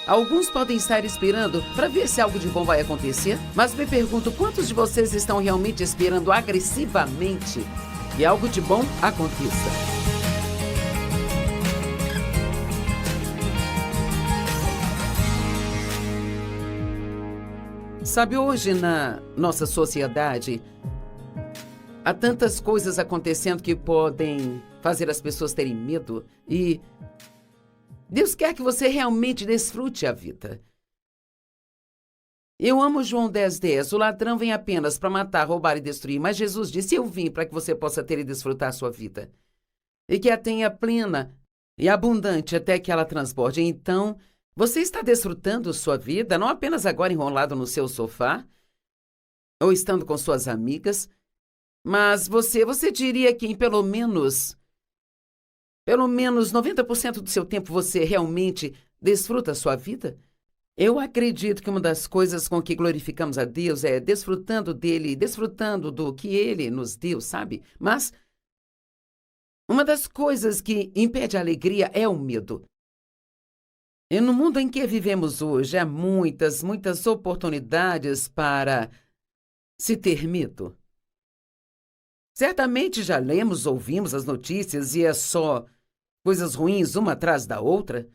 Alguns podem estar esperando para ver se algo de bom vai acontecer, mas me pergunto quantos de vocês estão realmente esperando agressivamente que algo de bom aconteça. Sabe, hoje na nossa sociedade, há tantas coisas acontecendo que podem fazer as pessoas terem medo e Deus quer que você realmente desfrute a vida. Eu amo João 10:10. O ladrão vem apenas para matar, roubar e destruir, mas Jesus disse: eu vim para que você possa ter e desfrutar a sua vida. E que a tenha plena e abundante até que ela transborde. Então, você está desfrutando sua vida, não apenas agora enrolado no seu sofá, ou estando com suas amigas, mas você diria que em pelo menos 90% do seu tempo você realmente desfruta a sua vida? Eu acredito que uma das coisas com que glorificamos a Deus é desfrutando dele, desfrutando do que ele nos deu, sabe? Mas uma das coisas que impede a alegria é o medo. E no mundo em que vivemos hoje, há muitas oportunidades para se ter medo. Certamente já lemos, ouvimos as notícias e é só coisas ruins uma atrás da outra.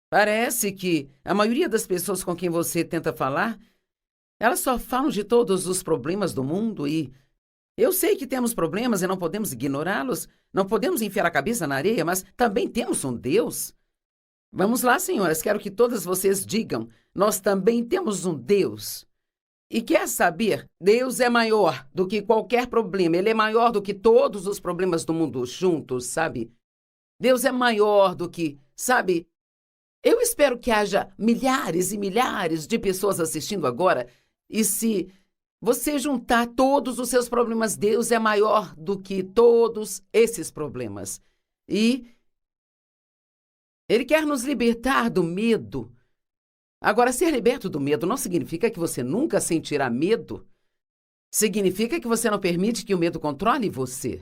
Parece que a maioria das pessoas com quem você tenta falar, elas só falam de todos os problemas do mundo e eu sei que temos problemas e não podemos ignorá-los, não podemos enfiar a cabeça na areia, mas também temos um Deus. Vamos lá, senhoras, quero que todas vocês digam, nós também temos um Deus. E quer saber, Deus é maior do que qualquer problema, Ele é maior do que todos os problemas do mundo juntos, sabe? Deus é maior do que, sabe? Eu espero que haja milhares e milhares de pessoas assistindo agora, e se você juntar todos os seus problemas, Deus é maior do que todos esses problemas. E Ele quer nos libertar do medo. Agora, ser liberto do medo não significa que você nunca sentirá medo. Significa que você não permite que o medo controle você.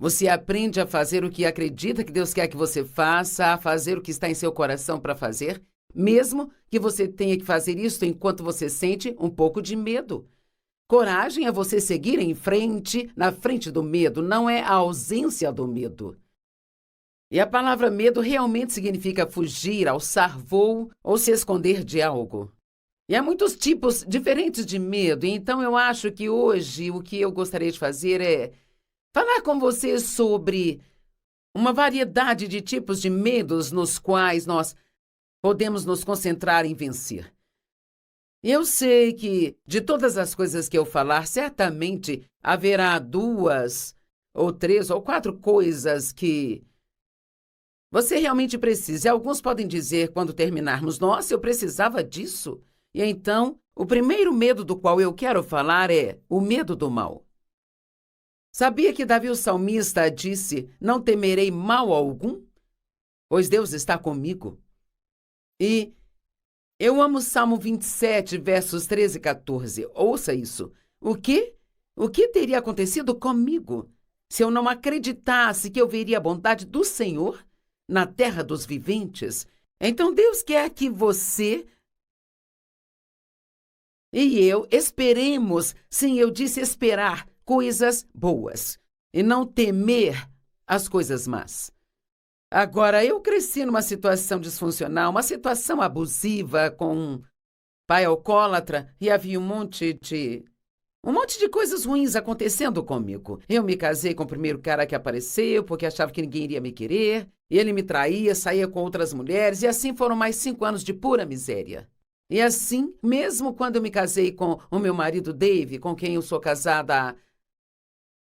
Você aprende a fazer o que acredita que Deus quer que você faça, a fazer o que está em seu coração para fazer, mesmo que você tenha que fazer isso enquanto você sente um pouco de medo. Coragem é você seguir em frente, na frente do medo, não é a ausência do medo. E a palavra medo realmente significa fugir, alçar voo ou se esconder de algo. E há muitos tipos diferentes de medo, então eu acho que hoje o que eu gostaria de fazer é falar com você sobre uma variedade de tipos de medos nos quais nós podemos nos concentrar em vencer. Eu sei que, de todas as coisas que eu falar, certamente haverá 2 ou 3 ou 4 coisas que você realmente precisa. E alguns podem dizer, quando terminarmos, nossa, eu precisava disso. E então, o primeiro medo do qual eu quero falar é o medo do mal. Sabia que Davi, o salmista, disse, não temerei mal algum, pois Deus está comigo? E eu amo Salmo 27, versos 13 e 14. Ouça isso. O quê? O que teria acontecido comigo se eu não acreditasse que eu veria a bondade do Senhor na terra dos viventes? Então Deus quer que você e eu esperemos, sim, eu disse esperar, coisas boas e não temer as coisas más. Agora, eu cresci numa situação disfuncional, uma situação abusiva com um pai alcoólatra e havia um monte de coisas ruins acontecendo comigo. Eu me casei com o primeiro cara que apareceu porque achava que ninguém iria me querer e ele me traía, saía com outras mulheres e assim foram mais 5 anos de pura miséria. E assim, mesmo quando eu me casei com o meu marido Dave, com quem eu sou casada há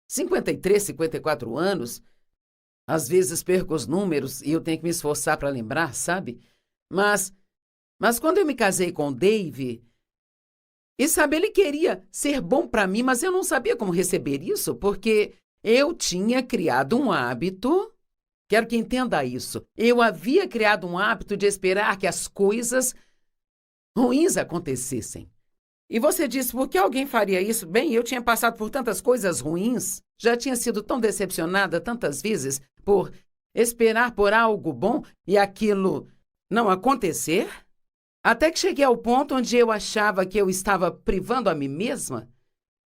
53, 54 anos, às vezes perco os números e eu tenho que me esforçar para lembrar, sabe? Mas quando eu me casei com o Dave, e sabe, ele queria ser bom para mim, mas eu não sabia como receber isso, porque eu tinha criado um hábito, quero que entenda isso, eu havia criado um hábito de esperar que as coisas ruins acontecessem. E você disse, por que alguém faria isso? Bem, eu tinha passado por tantas coisas ruins, já tinha sido tão decepcionada tantas vezes por esperar por algo bom e aquilo não acontecer. Até que cheguei ao ponto onde eu achava que eu estava privando a mim mesma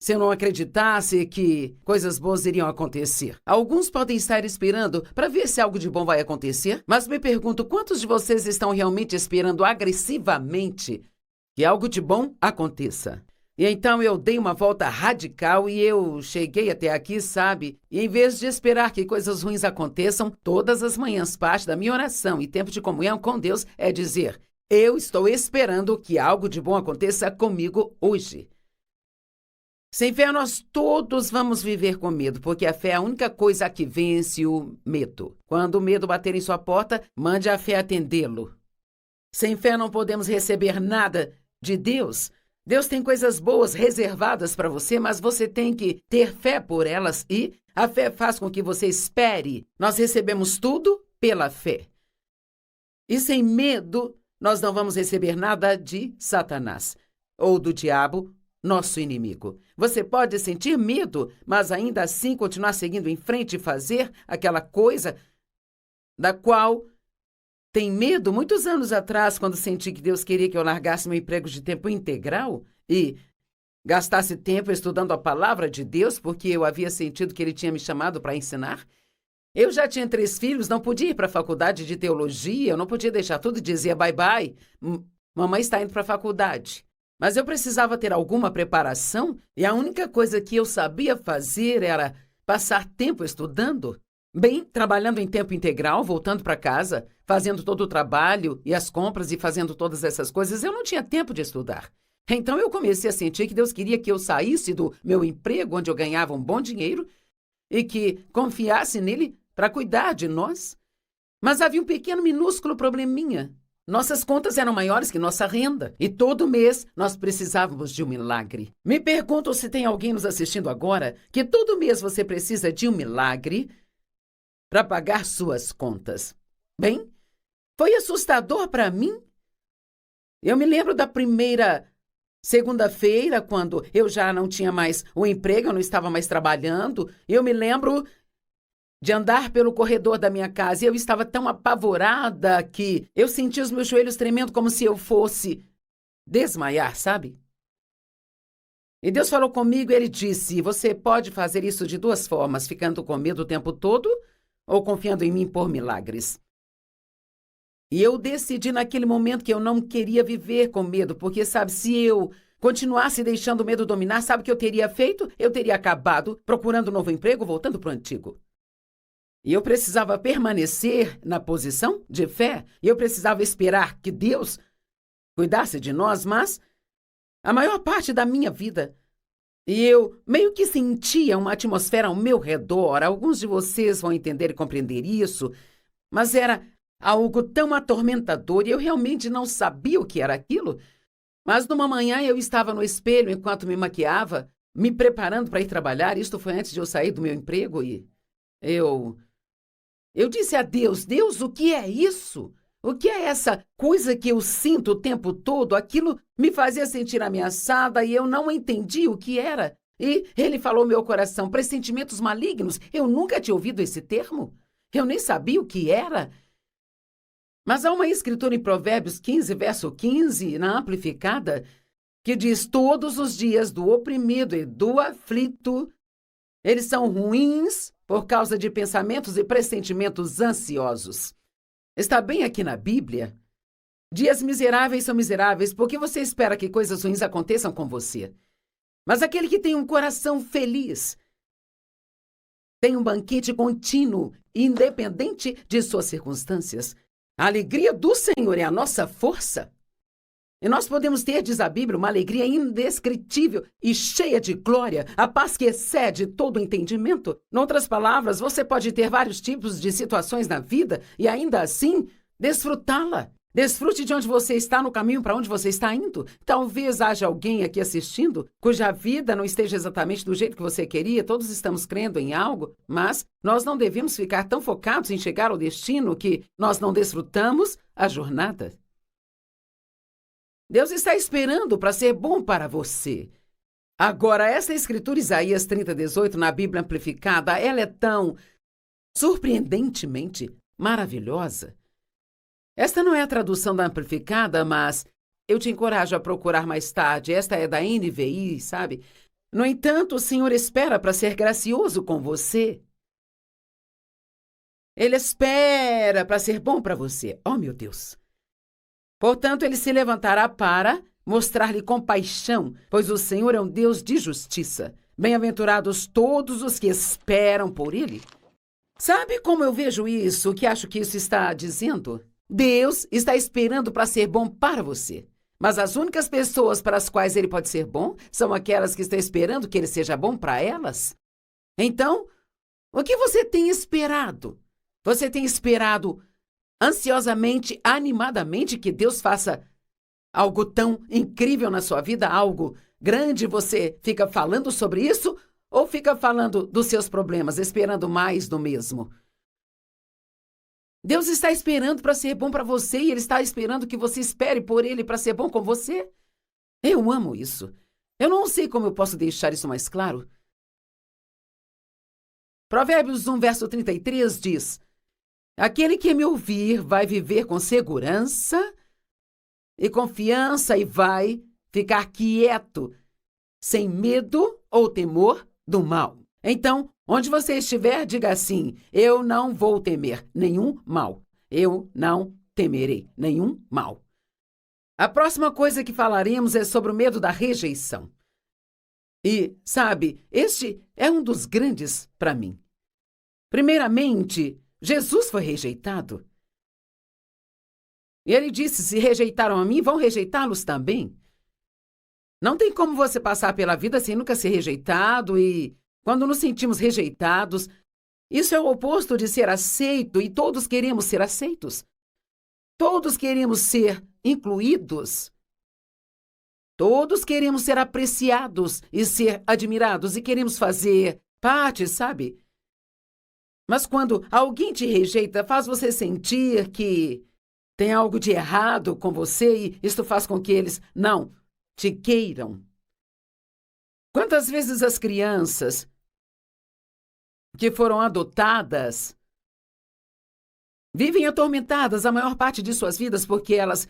se eu não acreditasse que coisas boas iriam acontecer. Alguns podem estar esperando para ver se algo de bom vai acontecer, mas me pergunto quantos de vocês estão realmente esperando agressivamente que algo de bom aconteça. E então eu dei uma volta radical e eu cheguei até aqui, sabe? E em vez de esperar que coisas ruins aconteçam, todas as manhãs parte da minha oração e tempo de comunhão com Deus é dizer: eu estou esperando que algo de bom aconteça comigo hoje. Sem fé, nós todos vamos viver com medo, porque a fé é a única coisa que vence o medo. Quando o medo bater em sua porta, mande a fé atendê-lo. Sem fé não podemos receber nada de Deus. Deus tem coisas boas reservadas para você, mas você tem que ter fé por elas e a fé faz com que você espere. Nós recebemos tudo pela fé. E sem medo, nós não vamos receber nada de Satanás ou do diabo, nosso inimigo. Você pode sentir medo, mas ainda assim continuar seguindo em frente e fazer aquela coisa da qual tem medo. Muitos anos atrás, quando senti que Deus queria que eu largasse meu emprego de tempo integral e gastasse tempo estudando a palavra de Deus, porque eu havia sentido que Ele tinha me chamado para ensinar, eu já tinha 3 filhos, não podia ir para a faculdade de teologia, eu não podia deixar tudo e dizer bye-bye, mamãe está indo para a faculdade. Mas eu precisava ter alguma preparação e a única coisa que eu sabia fazer era passar tempo estudando. Bem, trabalhando em tempo integral, voltando para casa, fazendo todo o trabalho e as compras e fazendo todas essas coisas, eu não tinha tempo de estudar. Então eu comecei a sentir que Deus queria que eu saísse do meu emprego, onde eu ganhava um bom dinheiro, e que confiasse nele para cuidar de nós. Mas havia um pequeno, minúsculo probleminha. Nossas contas eram maiores que nossa renda e todo mês nós precisávamos de um milagre. Me pergunto se tem alguém nos assistindo agora que todo mês você precisa de um milagre para pagar suas contas. Bem, foi assustador para mim. Eu me lembro da primeira segunda-feira, quando eu já não tinha mais o emprego, eu não estava mais trabalhando. Eu me lembro de andar pelo corredor da minha casa e eu estava tão apavorada que eu sentia os meus joelhos tremendo como se eu fosse desmaiar, sabe? E Deus falou comigo e Ele disse: você pode fazer isso de 2 formas, ficando com medo o tempo todo ou confiando em mim por milagres. E eu decidi naquele momento que eu não queria viver com medo, porque, sabe, se eu continuasse deixando o medo dominar, sabe o que eu teria feito? Eu teria acabado procurando um novo emprego, voltando para o antigo. E eu precisava permanecer na posição de fé, e eu precisava esperar que Deus cuidasse de nós, mas a maior parte da minha vida, e eu meio que sentia uma atmosfera ao meu redor. Alguns de vocês vão entender e compreender isso, mas era algo tão atormentador e eu realmente não sabia o que era aquilo. Mas numa manhã eu estava no espelho enquanto me maquiava, me preparando para ir trabalhar. Isto foi antes de eu sair do meu emprego e eu disse a Deus: Deus, o que é isso? O que é essa coisa que eu sinto o tempo todo? Aquilo me fazia sentir ameaçada e eu não entendi o que era. E Ele falou ao meu coração: pressentimentos malignos. Eu nunca tinha ouvido esse termo. Eu nem sabia o que era. Mas há uma escritura em Provérbios 15, verso 15, na Amplificada, que diz: todos os dias do oprimido e do aflito, eles são ruins por causa de pensamentos e pressentimentos ansiosos. Está bem aqui na Bíblia. Dias miseráveis são miseráveis porque você espera que coisas ruins aconteçam com você. Mas aquele que tem um coração feliz tem um banquete contínuo, independente de suas circunstâncias. A alegria do Senhor é a nossa força. E nós podemos ter, diz a Bíblia, uma alegria indescritível e cheia de glória, a paz que excede todo o entendimento. Em outras palavras, você pode ter vários tipos de situações na vida e ainda assim desfrutá-la. Desfrute de onde você está, no caminho para onde você está indo. Talvez haja alguém aqui assistindo cuja vida não esteja exatamente do jeito que você queria. Todos estamos crendo em algo, mas nós não devemos ficar tão focados em chegar ao destino que nós não desfrutamos a jornada. Deus está esperando para ser bom para você. Agora, essa escritura, Isaías 30:18, na Bíblia Amplificada, ela é tão surpreendentemente maravilhosa. Esta não é a tradução da Amplificada, mas eu te encorajo a procurar mais tarde. Esta é da NVI, sabe? No entanto, o Senhor espera para ser gracioso com você. Ele espera para ser bom para você. Oh, meu Deus! Portanto, ele se levantará para mostrar-lhe compaixão, pois o Senhor é um Deus de justiça. Bem-aventurados todos os que esperam por ele. Sabe como eu vejo isso? O que acho que isso está dizendo? Deus está esperando para ser bom para você. Mas as únicas pessoas para as quais ele pode ser bom são aquelas que estão esperando que ele seja bom para elas. Então, o que você tem esperado? Você tem esperado ansiosamente, animadamente que Deus faça algo tão incrível na sua vida, algo grande? Você fica falando sobre isso ou fica falando dos seus problemas, esperando mais do mesmo? Deus está esperando para ser bom para você e Ele está esperando que você espere por Ele para ser bom com você. Eu amo isso. Eu não sei como eu posso deixar isso mais claro. Provérbios 1, verso 33 diz: aquele que me ouvir vai viver com segurança e confiança e vai ficar quieto, sem medo ou temor do mal. Então, onde você estiver, diga assim: eu não vou temer nenhum mal. Eu não temerei nenhum mal. A próxima coisa que falaremos é sobre o medo da rejeição. E, sabe, este é um dos grandes para mim. Primeiramente, Jesus foi rejeitado. E ele disse: se rejeitaram a mim, vão rejeitá-los também. Não tem como você passar pela vida sem nunca ser rejeitado e, quando nos sentimos rejeitados, isso é o oposto de ser aceito e todos queremos ser aceitos. Todos queremos ser incluídos. Todos queremos ser apreciados e ser admirados e queremos fazer parte, sabe? Mas quando alguém te rejeita, faz você sentir que tem algo de errado com você e isto faz com que eles não te queiram. Quantas vezes as crianças que foram adotadas vivem atormentadas a maior parte de suas vidas porque elas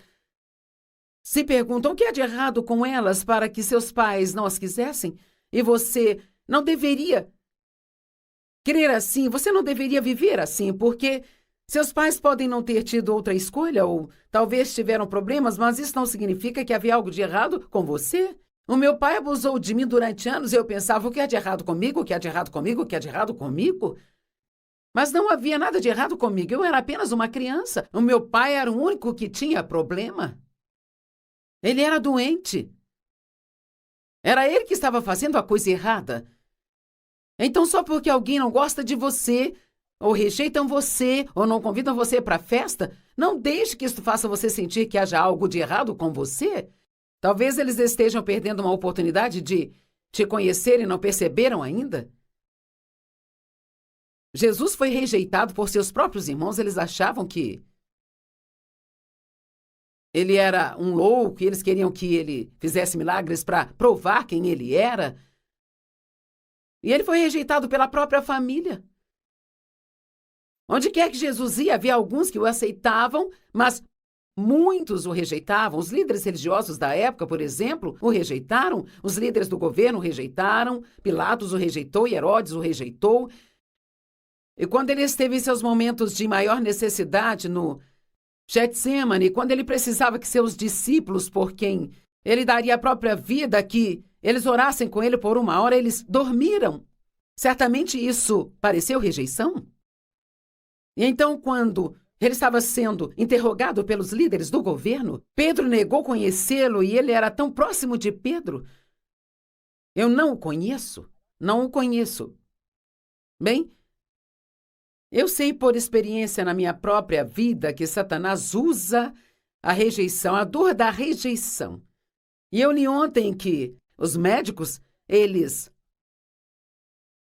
se perguntam o que há de errado com elas para que seus pais não as quisessem? E você não deveria crer assim, você não deveria viver assim, porque seus pais podem não ter tido outra escolha ou talvez tiveram problemas, mas isso não significa que havia algo de errado com você. O meu pai abusou de mim durante anos e eu pensava: o que há de errado comigo? O que há de errado comigo? O que há de errado comigo? Mas não havia nada de errado comigo, eu era apenas uma criança. O meu pai era o único que tinha problema. Ele era doente. Era ele que estava fazendo a coisa errada. Então, só porque alguém não gosta de você, ou rejeitam você, ou não convidam você para a festa, não deixe que isso faça você sentir que haja algo de errado com você. Talvez eles estejam perdendo uma oportunidade de te conhecer e não perceberam ainda. Jesus foi rejeitado por seus próprios irmãos. Eles achavam que ele era um louco e eles queriam que ele fizesse milagres para provar quem ele era. E ele foi rejeitado pela própria família. Onde quer que Jesus ia, havia alguns que o aceitavam, mas muitos o rejeitavam. Os líderes religiosos da época, por exemplo, o rejeitaram. Os líderes do governo o rejeitaram. Pilatos o rejeitou e Herodes o rejeitou. E quando ele esteve em seus momentos de maior necessidade no Getsêmani, quando ele precisava que seus discípulos, por quem ele daria a própria vida, que eles orassem com ele por 1 hora, eles dormiram. Certamente isso pareceu rejeição. E então, quando ele estava sendo interrogado pelos líderes do governo, Pedro negou conhecê-lo e ele era tão próximo de Pedro. Eu não o conheço, não o conheço. Bem, eu sei por experiência na minha própria vida que Satanás usa a rejeição, a dor da rejeição. E eu li ontem que os médicos, eles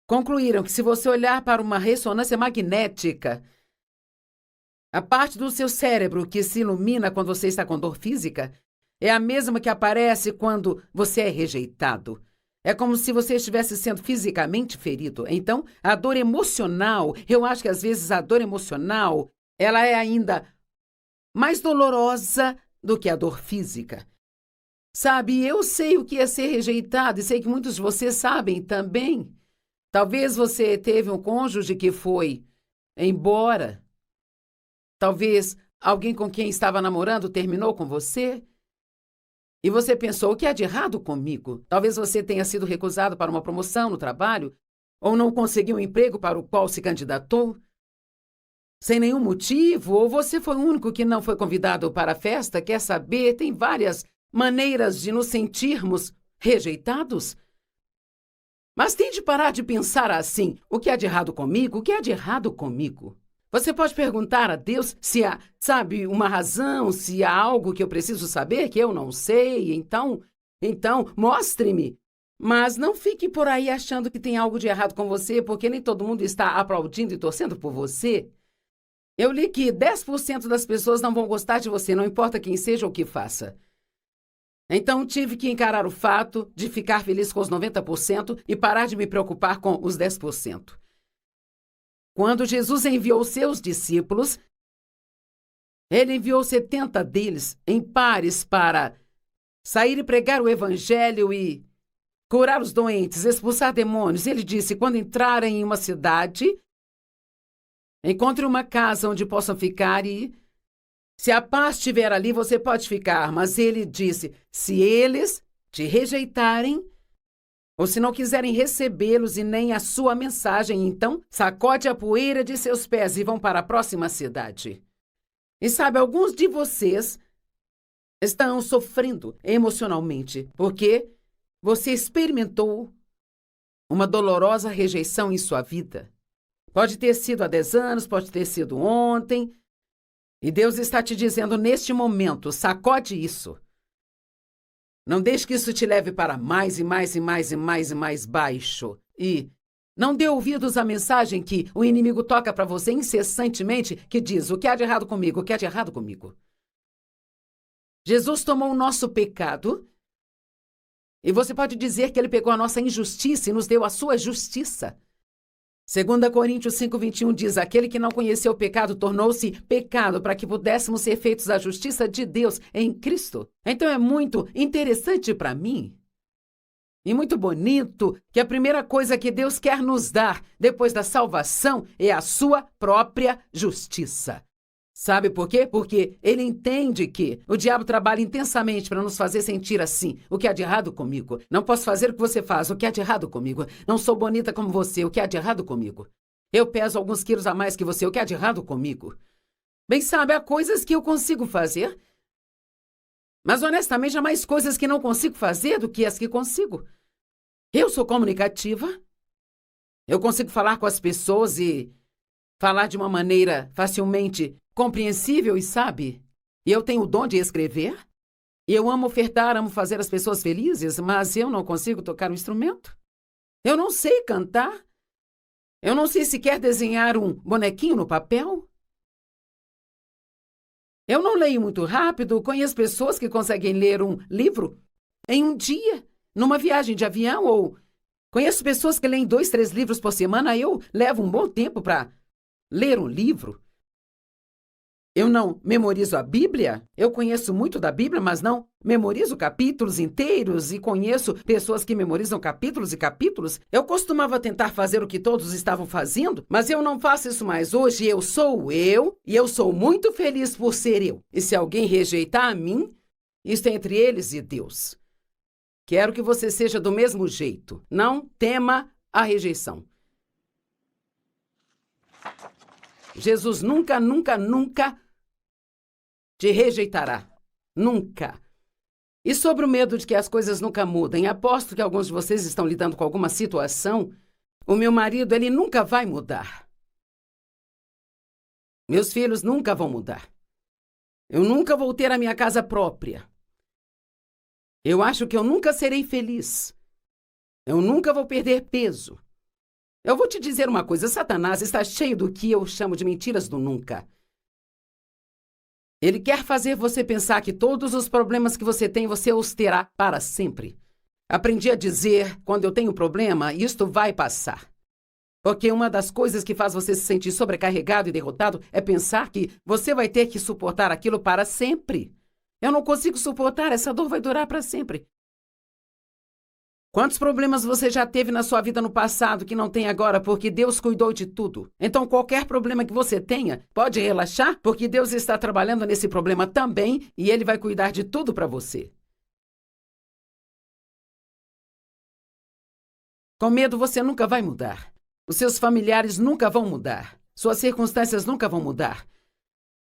concluíram que se você olhar para uma ressonância magnética, a parte do seu cérebro que se ilumina quando você está com dor física é a mesma que aparece quando você é rejeitado. É como se você estivesse sendo fisicamente ferido. Então, a dor emocional, eu acho que às vezes a dor emocional, ela é ainda mais dolorosa do que a dor física. Sabe, eu sei o que é ser rejeitado e sei que muitos de vocês sabem também. Talvez você teve um cônjuge que foi embora. Talvez alguém com quem estava namorando terminou com você. E você pensou, o que há de errado comigo? Talvez você tenha sido recusado para uma promoção no trabalho ou não conseguiu um emprego para o qual se candidatou sem nenhum motivo, ou você foi o único que não foi convidado para a festa. Quer saber? Tem várias maneiras de nos sentirmos rejeitados. Mas tente parar de pensar assim, o que há de errado comigo? O que há de errado comigo? Você pode perguntar a Deus se há, sabe, uma razão, se há algo que eu preciso saber que eu não sei. Então, mostre-me. Mas não fique por aí achando que tem algo de errado com você, porque nem todo mundo está aplaudindo e torcendo por você. Eu li que 10% das pessoas não vão gostar de você, não importa quem seja ou o que faça. Então tive que encarar o fato de ficar feliz com os 90% e parar de me preocupar com os 10%. Quando Jesus enviou seus discípulos, ele enviou 70 deles em pares para sair e pregar o evangelho e curar os doentes, expulsar demônios. Ele disse, quando entrarem em uma cidade, encontre uma casa onde possam ficar e, se a paz estiver ali, você pode ficar. Mas ele disse, se eles te rejeitarem, ou se não quiserem recebê-los e nem a sua mensagem, então sacode a poeira de seus pés e vão para a próxima cidade. E sabe, alguns de vocês estão sofrendo emocionalmente, porque você experimentou uma dolorosa rejeição em sua vida. Pode ter sido há 10 anos, pode ter sido ontem. E Deus está te dizendo neste momento, sacode isso. Não deixe que isso te leve para mais e mais e mais e mais e mais baixo. E não dê ouvidos à mensagem que o inimigo toca para você incessantemente, que diz, o que há de errado comigo? O que há de errado comigo? Jesus tomou o nosso pecado e você pode dizer que ele pegou a nossa injustiça e nos deu a sua justiça. 2 Coríntios 5:21 diz, aquele que não conheceu o pecado tornou-se pecado para que pudéssemos ser feitos a justiça de Deus em Cristo. Então é muito interessante para mim e muito bonito que a primeira coisa que Deus quer nos dar depois da salvação é a sua própria justiça. Sabe por quê? Porque ele entende que o diabo trabalha intensamente para nos fazer sentir assim. O que há de errado comigo? Não posso fazer o que você faz. O que há de errado comigo? Não sou bonita como você. O que há de errado comigo? Eu peso alguns quilos a mais que você. O que há de errado comigo? Bem, sabe, há coisas que eu consigo fazer, mas honestamente há mais coisas que não consigo fazer do que as que consigo. Eu sou comunicativa. Eu consigo falar com as pessoas e falar de uma maneira facilmente compreensível e sabe? E eu tenho o dom de escrever. E eu amo ofertar, amo fazer as pessoas felizes, mas eu não consigo tocar um instrumento. Eu não sei cantar. Eu não sei sequer desenhar um bonequinho no papel. Eu não leio muito rápido. Conheço pessoas que conseguem ler um livro em um dia, numa viagem de avião, ou conheço pessoas que leem 2, 3 livros por semana. Eu levo um bom tempo para ler um livro. Eu não memorizo a Bíblia. Eu conheço muito da Bíblia, mas não memorizo capítulos inteiros e conheço pessoas que memorizam capítulos e capítulos. Eu costumava tentar fazer o que todos estavam fazendo, mas eu não faço isso mais hoje. Eu sou eu e eu sou muito feliz por ser eu. E se alguém rejeitar a mim, isso é entre eles e Deus. Quero que você seja do mesmo jeito. Não tema a rejeição. Jesus nunca, nunca, nunca te rejeitará. Nunca. E sobre o medo de que as coisas nunca mudem, aposto que alguns de vocês estão lidando com alguma situação. O meu marido, ele nunca vai mudar. Meus filhos nunca vão mudar. Eu nunca vou ter a minha casa própria. Eu acho que eu nunca serei feliz. Eu nunca vou perder peso. Eu vou te dizer uma coisa, Satanás está cheio do que eu chamo de mentiras do nunca. Ele quer fazer você pensar que todos os problemas que você tem, você os terá para sempre. Aprendi a dizer, quando eu tenho problema, isto vai passar. Porque uma das coisas que faz você se sentir sobrecarregado e derrotado é pensar que você vai ter que suportar aquilo para sempre. Eu não consigo suportar, essa dor vai durar para sempre. Quantos problemas você já teve na sua vida no passado que não tem agora porque Deus cuidou de tudo? Então, qualquer problema que você tenha, pode relaxar, porque Deus está trabalhando nesse problema também e Ele vai cuidar de tudo para você. Com medo, você nunca vai mudar. Os seus familiares nunca vão mudar. Suas circunstâncias nunca vão mudar.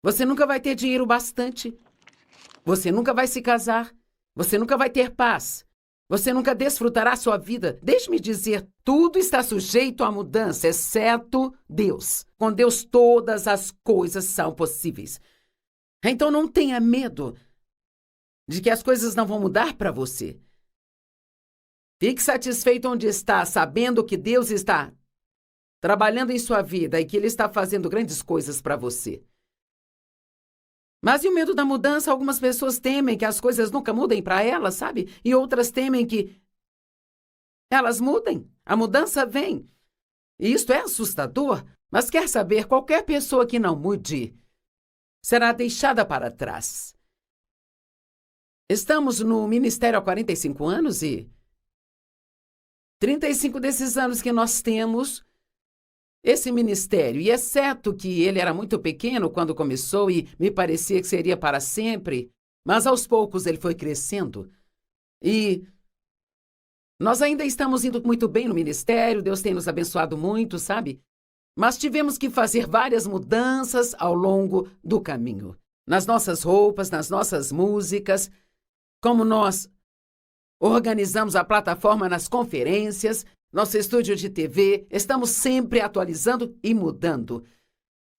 Você nunca vai ter dinheiro bastante. Você nunca vai se casar. Você nunca vai ter paz. Você nunca desfrutará sua vida. Deixe-me dizer, tudo está sujeito à mudança, exceto Deus. Com Deus, todas as coisas são possíveis. Então não tenha medo de que as coisas não vão mudar para você. Fique satisfeito onde está, sabendo que Deus está trabalhando em sua vida e que Ele está fazendo grandes coisas para você. Mas e o medo da mudança? Algumas pessoas temem que as coisas nunca mudem para elas, sabe? E outras temem que elas mudem. A mudança vem. E isto é assustador. Mas quer saber, qualquer pessoa que não mude será deixada para trás. Estamos no ministério há 45 anos e 35 desses anos que nós temos esse ministério, e exceto que ele era muito pequeno quando começou e me parecia que seria para sempre, mas aos poucos ele foi crescendo. E nós ainda estamos indo muito bem no ministério, Deus tem nos abençoado muito, sabe? Mas tivemos que fazer várias mudanças ao longo do caminho. Nas nossas roupas, nas nossas músicas, como nós organizamos a plataforma nas conferências, nosso estúdio de TV, estamos sempre atualizando e mudando.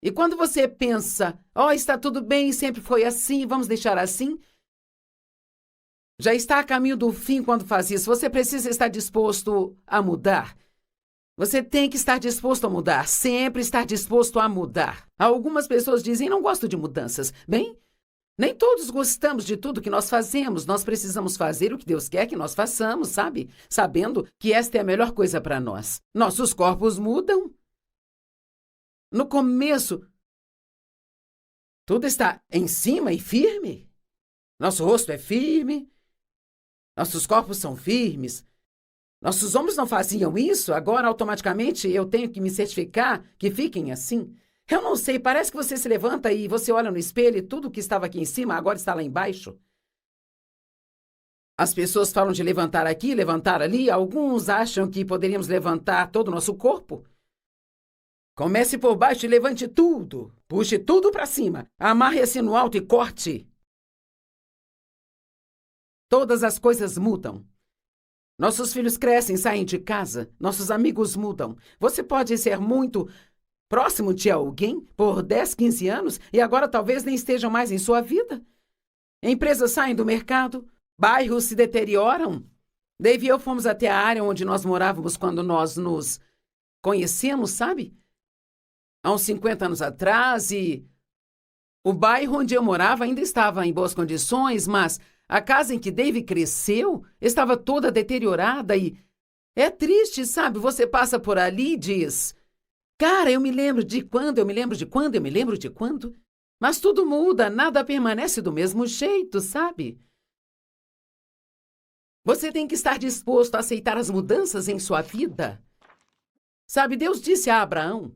E quando você pensa, está tudo bem, sempre foi assim, vamos deixar assim, já está a caminho do fim quando faz isso. Você precisa estar disposto a mudar. Você tem que estar disposto a mudar, sempre estar disposto a mudar. Algumas pessoas dizem, não gosto de mudanças. Bem, nem todos gostamos de tudo que nós fazemos. Nós precisamos fazer o que Deus quer que nós façamos, sabe? Sabendo que esta é a melhor coisa para nós. Nossos corpos mudam. No começo, tudo está em cima e firme. Nosso rosto é firme. Nossos corpos são firmes. Nossos ombros não faziam isso. Agora, automaticamente, eu tenho que me certificar que fiquem assim. Eu não sei, parece que você se levanta e você olha no espelho e tudo que estava aqui em cima agora está lá embaixo. As pessoas falam de levantar aqui, levantar ali. Alguns acham que poderíamos levantar todo o nosso corpo. Comece por baixo e levante tudo. Puxe tudo para cima. Amarre assim no alto e corte. Todas as coisas mudam. Nossos filhos crescem, saem de casa. Nossos amigos mudam. Você pode ser muito próximo de alguém por 10, 15 anos e agora talvez nem estejam mais em sua vida. Empresas saem do mercado, bairros se deterioram. Dave e eu fomos até a área onde nós morávamos quando nós nos conhecemos, sabe? Há uns 50 anos atrás, e o bairro onde eu morava ainda estava em boas condições, mas a casa em que Dave cresceu estava toda deteriorada e é triste, sabe? Você passa por ali e diz, cara, eu me lembro de quando, eu me lembro de quando, eu me lembro de quando. Mas tudo muda, nada permanece do mesmo jeito, sabe? Você tem que estar disposto a aceitar as mudanças em sua vida. Sabe, Deus disse a Abraão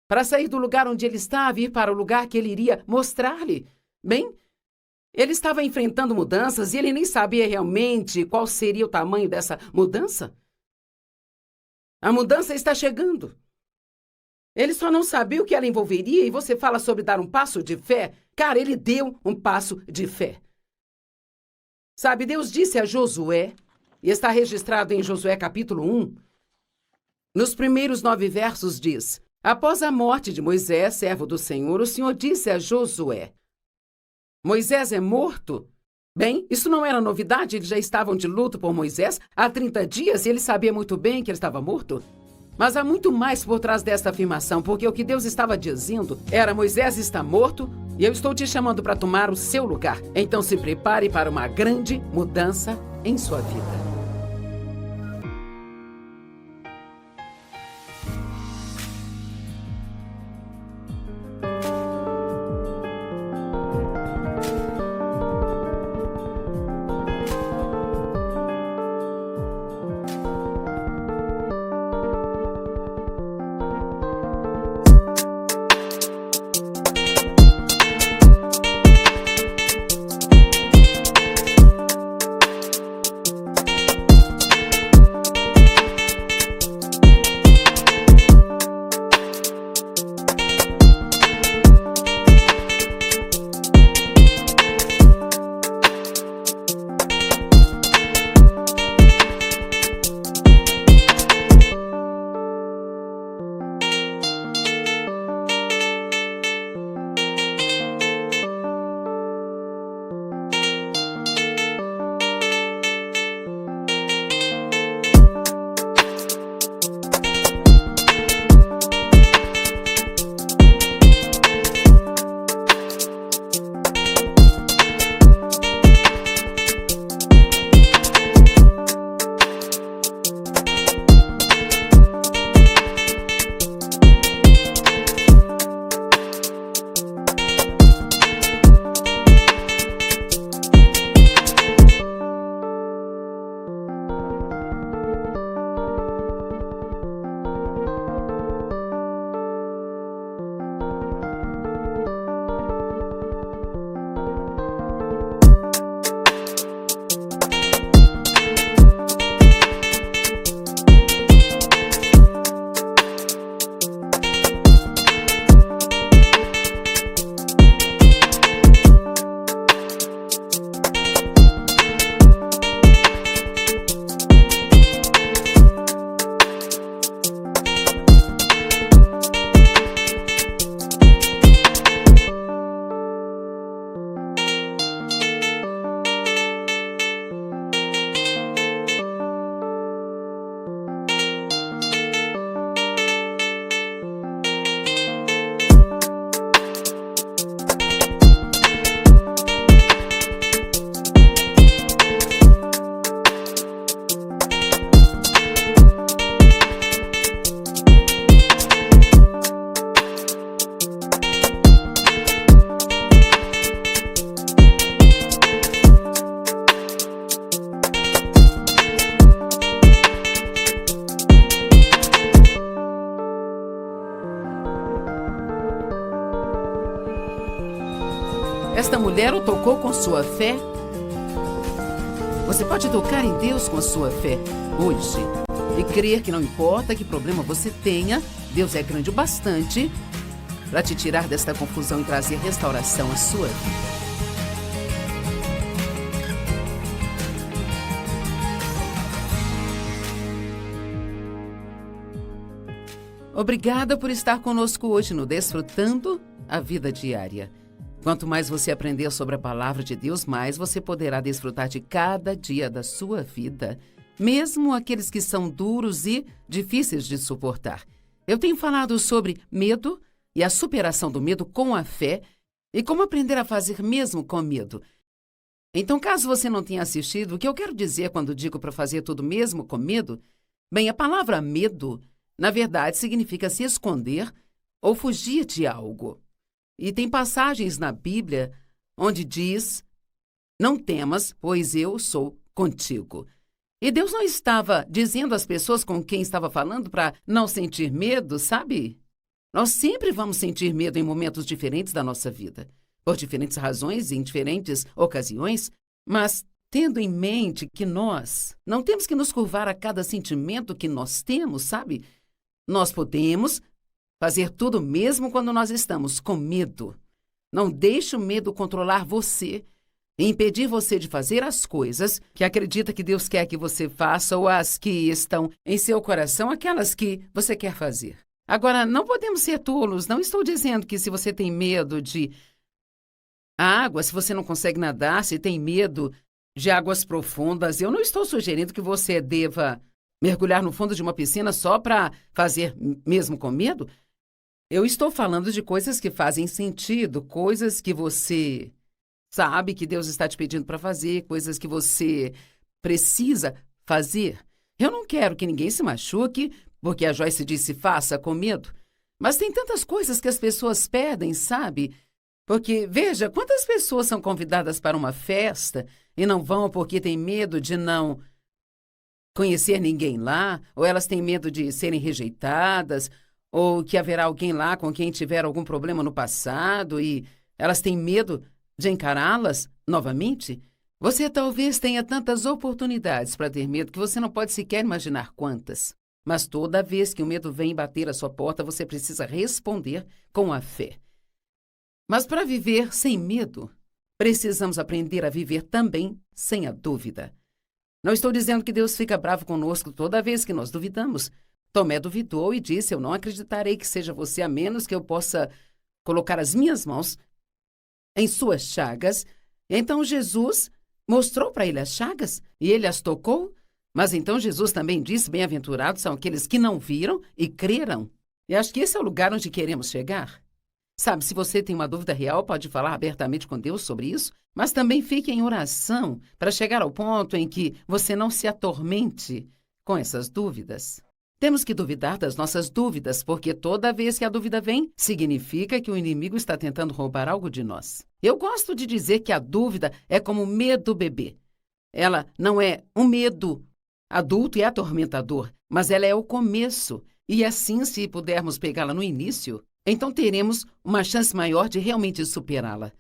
para sair do lugar onde ele estava e ir para o lugar que ele iria mostrar-lhe. Bem, ele estava enfrentando mudanças e ele nem sabia realmente qual seria o tamanho dessa mudança. A mudança está chegando. Ele só não sabia o que ela envolveria e você fala sobre dar um passo de fé. Cara, ele deu um passo de fé. Sabe, Deus disse a Josué, e está registrado em Josué capítulo 1, nos primeiros 9 versos diz, após a morte de Moisés, servo do Senhor, o Senhor disse a Josué, Moisés é morto? Bem, isso não era novidade, eles já estavam de luto por Moisés há 30 dias e ele sabia muito bem que ele estava morto. Mas há muito mais por trás desta afirmação, porque o que Deus estava dizendo era Moisés está morto e eu estou te chamando para tomar o seu lugar. Então se prepare para uma grande mudança em sua vida. Esta mulher o tocou com sua fé. Você pode tocar em Deus com a sua fé hoje e crer que não importa que problema você tenha, Deus é grande o bastante para te tirar desta confusão e trazer restauração à sua vida. Obrigada por estar conosco hoje no Desfrutando a Vida Diária. Quanto mais você aprender sobre a palavra de Deus, mais você poderá desfrutar de cada dia da sua vida, mesmo aqueles que são duros e difíceis de suportar. Eu tenho falado sobre medo e a superação do medo com a fé e como aprender a fazer mesmo com medo. Então, caso você não tenha assistido, o que eu quero dizer quando digo para fazer tudo mesmo com medo? Bem, a palavra medo, na verdade, significa se esconder ou fugir de algo. E tem passagens na Bíblia onde diz: não temas, pois eu sou contigo. E Deus não estava dizendo às pessoas com quem estava falando para não sentir medo, sabe? Nós sempre vamos sentir medo em momentos diferentes da nossa vida, por diferentes razões e em diferentes ocasiões, mas tendo em mente que nós não temos que nos curvar a cada sentimento que nós temos, sabe? Nós podemos fazer tudo mesmo quando nós estamos com medo. Não deixe o medo controlar você e impedir você de fazer as coisas que acredita que Deus quer que você faça ou as que estão em seu coração, aquelas que você quer fazer. Agora, não podemos ser tolos. Não estou dizendo que se você tem medo de água, se você não consegue nadar, se tem medo de águas profundas, eu não estou sugerindo que você deva mergulhar no fundo de uma piscina só para fazer mesmo com medo. Eu estou falando de coisas que fazem sentido, coisas que você sabe que Deus está te pedindo para fazer, coisas que você precisa fazer. Eu não quero que ninguém se machuque, porque a Joyce disse faça com medo. Mas tem tantas coisas que as pessoas pedem, sabe? Porque, veja, quantas pessoas são convidadas para uma festa e não vão porque têm medo de não conhecer ninguém lá, ou elas têm medo de serem rejeitadas, ou que haverá alguém lá com quem tiver algum problema no passado e elas têm medo de encará-las novamente? Você talvez tenha tantas oportunidades para ter medo que você não pode sequer imaginar quantas. Mas toda vez que o medo vem bater à sua porta, você precisa responder com a fé. Mas para viver sem medo, precisamos aprender a viver também sem a dúvida. Não estou dizendo que Deus fica bravo conosco toda vez que nós duvidamos. Tomé duvidou e disse: eu não acreditarei que seja você, a menos que eu possa colocar as minhas mãos em suas chagas. Então Jesus mostrou para ele as chagas e ele as tocou. Mas então Jesus também disse: bem-aventurados são aqueles que não viram e creram. E acho que esse é o lugar onde queremos chegar. Sabe, se você tem uma dúvida real, pode falar abertamente com Deus sobre isso, mas também fique em oração para chegar ao ponto em que você não se atormente com essas dúvidas. Temos que duvidar das nossas dúvidas, porque toda vez que a dúvida vem, significa que o inimigo está tentando roubar algo de nós. Eu gosto de dizer que a dúvida é como o medo bebê. Ela não é um medo adulto e atormentador, mas ela é o começo. E assim, se pudermos pegá-la no início, então teremos uma chance maior de realmente superá-la.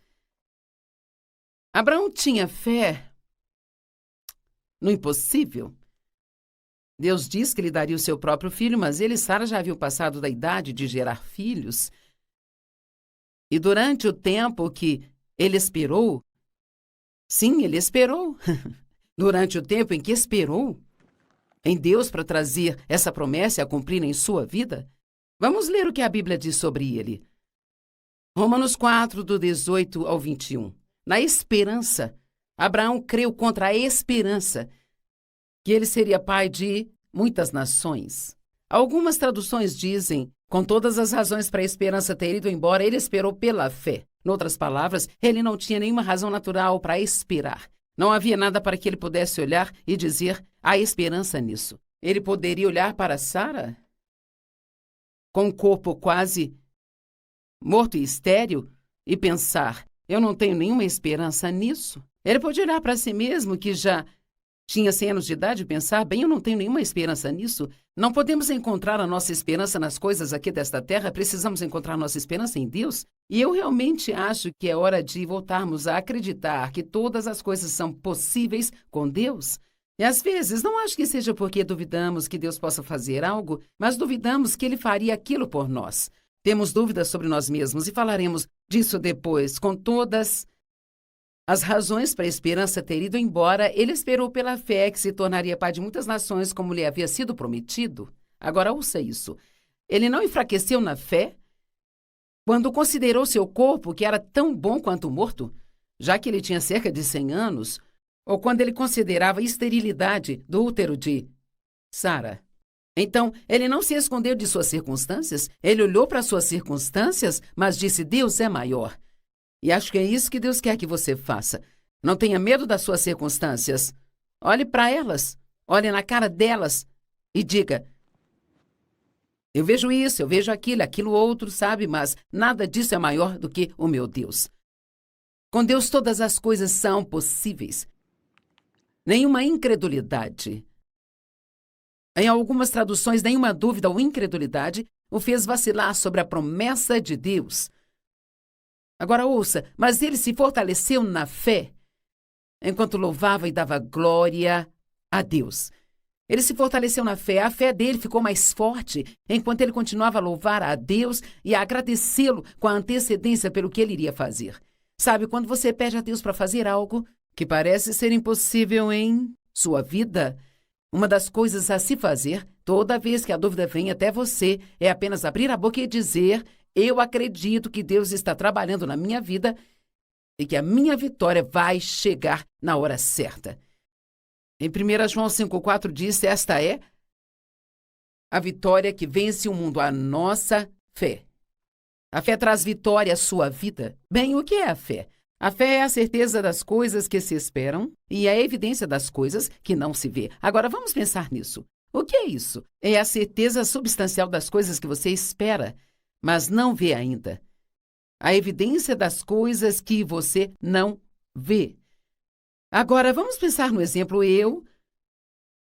Abraão tinha fé no impossível. Deus diz que lhe daria o seu próprio filho, mas ele e Sara já haviam passado da idade de gerar filhos. E durante o tempo que ele esperou, sim, ele esperou, durante o tempo em que esperou em Deus para trazer essa promessa a cumprir em sua vida, vamos ler o que a Bíblia diz sobre ele. Romanos 4, do 18 ao 21. Na esperança, Abraão creu contra a esperança que ele seria pai de muitas nações. Algumas traduções dizem, com todas as razões para a esperança ter ido embora, ele esperou pela fé. Em outras palavras, ele não tinha nenhuma razão natural para esperar. Não havia nada para que ele pudesse olhar e dizer: há esperança nisso. Ele poderia olhar para Sara, com um corpo quase morto e estéril, e pensar: eu não tenho nenhuma esperança nisso. Ele pode olhar para si mesmo, que já Tinha 100 anos de idade e pensar, bem, eu não tenho nenhuma esperança nisso. Não podemos encontrar a nossa esperança nas coisas aqui desta terra, precisamos encontrar nossa esperança em Deus. E eu realmente acho que é hora de voltarmos a acreditar que todas as coisas são possíveis com Deus. E às vezes, não acho que seja porque duvidamos que Deus possa fazer algo, mas duvidamos que Ele faria aquilo por nós. Temos dúvidas sobre nós mesmos e falaremos disso depois, com todas as razões para a esperança ter ido embora. Ele esperou pela fé que se tornaria pai de muitas nações como lhe havia sido prometido. Agora ouça isso. Ele não enfraqueceu na fé quando considerou seu corpo que era tão bom quanto morto, já que ele tinha cerca de 100 anos, ou quando ele considerava a esterilidade do útero de Sara. Então, ele não se escondeu de suas circunstâncias, ele olhou para suas circunstâncias, mas disse: Deus é maior. E acho que é isso que Deus quer que você faça. Não tenha medo das suas circunstâncias. Olhe para elas, olhe na cara delas e diga: eu vejo isso, eu vejo aquilo, aquilo outro, sabe? Mas nada disso é maior do que o meu Deus. Com Deus todas as coisas são possíveis. Nenhuma incredulidade. Em algumas traduções, nenhuma dúvida ou incredulidade o fez vacilar sobre a promessa de Deus. Agora ouça, mas ele se fortaleceu na fé, enquanto louvava e dava glória a Deus. Ele se fortaleceu na fé, a fé dele ficou mais forte, enquanto ele continuava a louvar a Deus e a agradecê-lo com a antecedência pelo que ele iria fazer. Sabe, quando você pede a Deus para fazer algo que parece ser impossível em sua vida, uma das coisas a se fazer, toda vez que a dúvida vem até você, é apenas abrir a boca e dizer: eu acredito que Deus está trabalhando na minha vida e que a minha vitória vai chegar na hora certa. Em 1 João 5,4 diz: esta é a vitória que vence o mundo, a nossa fé. A fé traz vitória à sua vida. Bem, o que é a fé? A fé é a certeza das coisas que se esperam e a evidência das coisas que não se vê. Agora, vamos pensar nisso. O que é isso? É a certeza substancial das coisas que você espera, mas não vê ainda. A evidência das coisas que você não vê. Agora, vamos pensar no exemplo.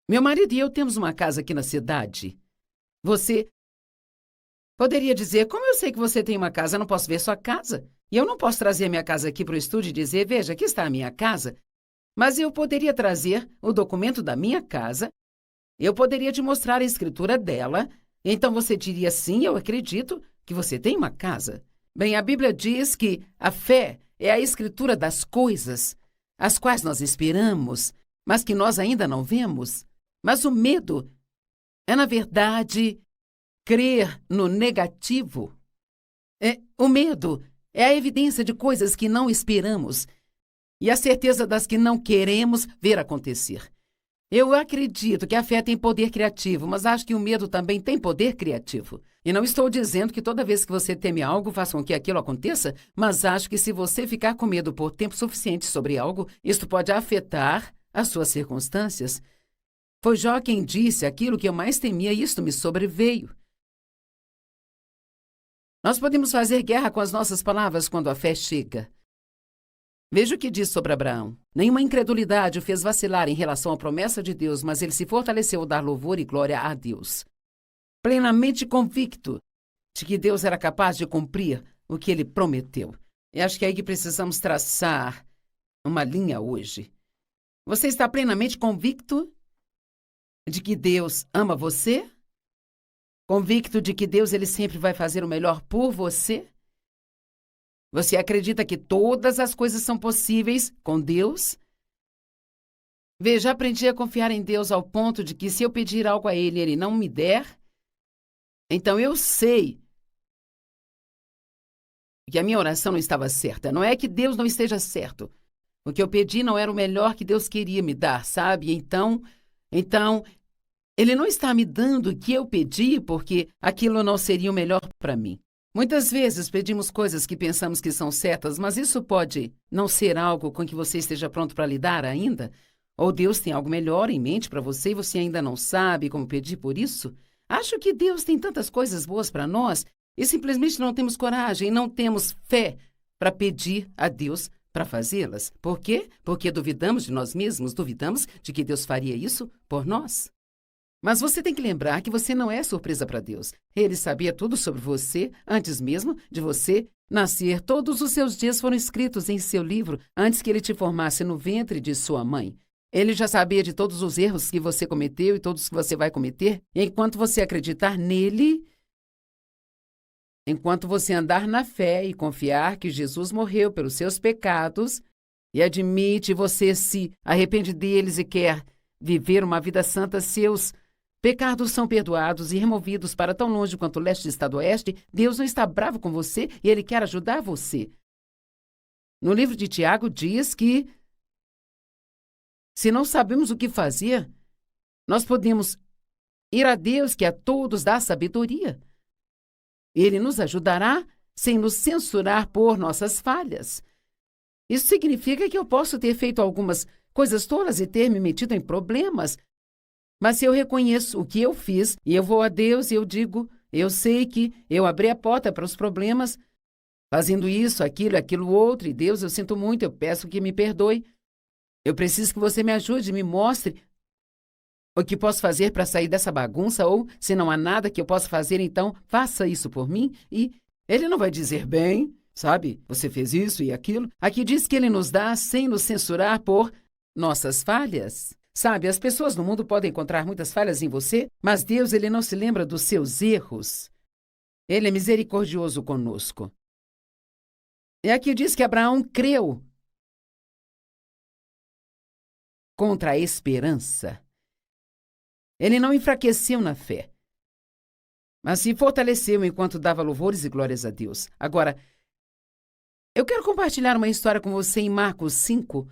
Meu marido e eu temos uma casa aqui na cidade. Você poderia dizer: como eu sei que você tem uma casa? Eu não posso ver sua casa. E eu não posso trazer a minha casa aqui para o estúdio e dizer: veja, aqui está a minha casa. Mas eu poderia trazer o documento da minha casa. Eu poderia te mostrar a escritura dela. Então você diria: sim, eu acredito que você tem uma casa. Bem, a Bíblia diz que a fé é a escritura das coisas, as quais nós esperamos, mas que nós ainda não vemos. Mas o medo é, na verdade, crer no negativo. O medo é a evidência de coisas que não esperamos e a certeza das que não queremos ver acontecer. Eu acredito que a fé tem poder criativo, mas acho que o medo também tem poder criativo. E não estou dizendo que toda vez que você teme algo, faça com que aquilo aconteça, mas acho que se você ficar com medo por tempo suficiente sobre algo, isto pode afetar as suas circunstâncias. Foi Jó quem disse: aquilo que eu mais temia, isto me sobreveio. Nós podemos fazer guerra com as nossas palavras quando a fé chega. Veja o que diz sobre Abraão. Nenhuma incredulidade o fez vacilar em relação à promessa de Deus, mas ele se fortaleceu ao dar louvor e glória a Deus. Plenamente convicto de que Deus era capaz de cumprir o que ele prometeu. E acho que é aí que precisamos traçar uma linha hoje. Você está plenamente convicto de que Deus ama você? Convicto de que Deus ele sempre vai fazer o melhor por você? Você acredita que todas as coisas são possíveis com Deus? Veja, aprendi a confiar em Deus ao ponto de que se eu pedir algo a Ele e Ele não me der, então eu sei que a minha oração não estava certa. Não é que Deus não esteja certo. O que eu pedi não era o melhor que Deus queria me dar, sabe? Então, Ele não está me dando o que eu pedi porque aquilo não seria o melhor para mim. Muitas vezes pedimos coisas que pensamos que são certas, mas isso pode não ser algo com que você esteja pronto para lidar ainda. Ou Deus tem algo melhor em mente para você e você ainda não sabe como pedir por isso. Acho que Deus tem tantas coisas boas para nós e simplesmente não temos coragem, não temos fé para pedir a Deus para fazê-las. Por quê? Porque duvidamos de nós mesmos, duvidamos de que Deus faria isso por nós. Mas você tem que lembrar que você não é surpresa para Deus. Ele sabia tudo sobre você antes mesmo de você nascer. Todos os seus dias foram escritos em seu livro antes que ele te formasse no ventre de sua mãe. Ele já sabia de todos os erros que você cometeu e todos que você vai cometer. E enquanto você acreditar nele, enquanto você andar na fé e confiar que Jesus morreu pelos seus pecados e admite você se arrepende deles e quer viver uma vida santa, seus pecados são perdoados e removidos para tão longe quanto o leste está do oeste. Deus não está bravo com você e Ele quer ajudar você. No livro de Tiago diz que se não sabemos o que fazer, nós podemos ir a Deus, que a todos dá sabedoria. Ele nos ajudará sem nos censurar por nossas falhas. Isso significa que eu posso ter feito algumas coisas tolas e ter me metido em problemas. Mas se eu reconheço o que eu fiz e eu vou a Deus e eu digo, eu sei que eu abri a porta para os problemas, fazendo isso, aquilo outro, e Deus, eu sinto muito, eu peço que me perdoe. Eu preciso que você me ajude, me mostre o que posso fazer para sair dessa bagunça, ou se não há nada que eu possa fazer, então faça isso por mim. E ele não vai dizer, bem, sabe, você fez isso e aquilo. Aqui diz que ele nos dá sem nos censurar por nossas falhas. Sabe, as pessoas no mundo podem encontrar muitas falhas em você, mas Deus, ele não se lembra dos seus erros. Ele é misericordioso conosco. E aqui diz que Abraão creu contra a esperança. Ele não enfraqueceu na fé, mas se fortaleceu enquanto dava louvores e glórias a Deus. Agora, eu quero compartilhar uma história com você em Marcos 5,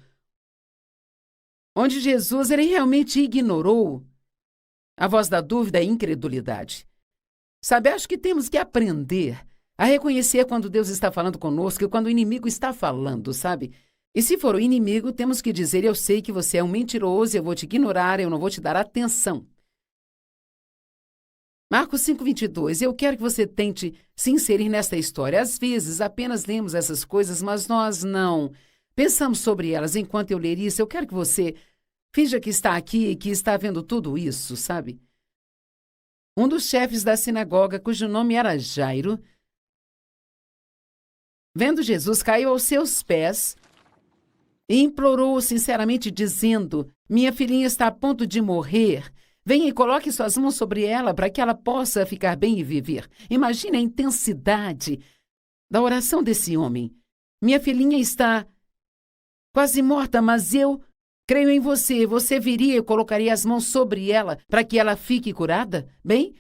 onde Jesus ele realmente ignorou a voz da dúvida e incredulidade. Sabe, acho que temos que aprender a reconhecer quando Deus está falando conosco e quando o inimigo está falando, sabe? E se for o inimigo, temos que dizer, eu sei que você é um mentiroso, eu vou te ignorar, eu não vou te dar atenção. Marcos 5:22, eu quero que você tente se inserir nesta história. Às vezes, apenas lemos essas coisas, mas nós não pensamos sobre elas. Enquanto eu ler isso, eu quero que você finja que está aqui e que está vendo tudo isso, sabe? Um dos chefes da sinagoga, cujo nome era Jairo, vendo Jesus, caiu aos seus pés e implorou sinceramente, dizendo, minha filhinha está a ponto de morrer. Venha e coloque suas mãos sobre ela para que ela possa ficar bem e viver. Imagine a intensidade da oração desse homem. Minha filhinha está quase morta, mas eu creio em você. Você viria e colocaria as mãos sobre ela para que ela fique curada? Bem,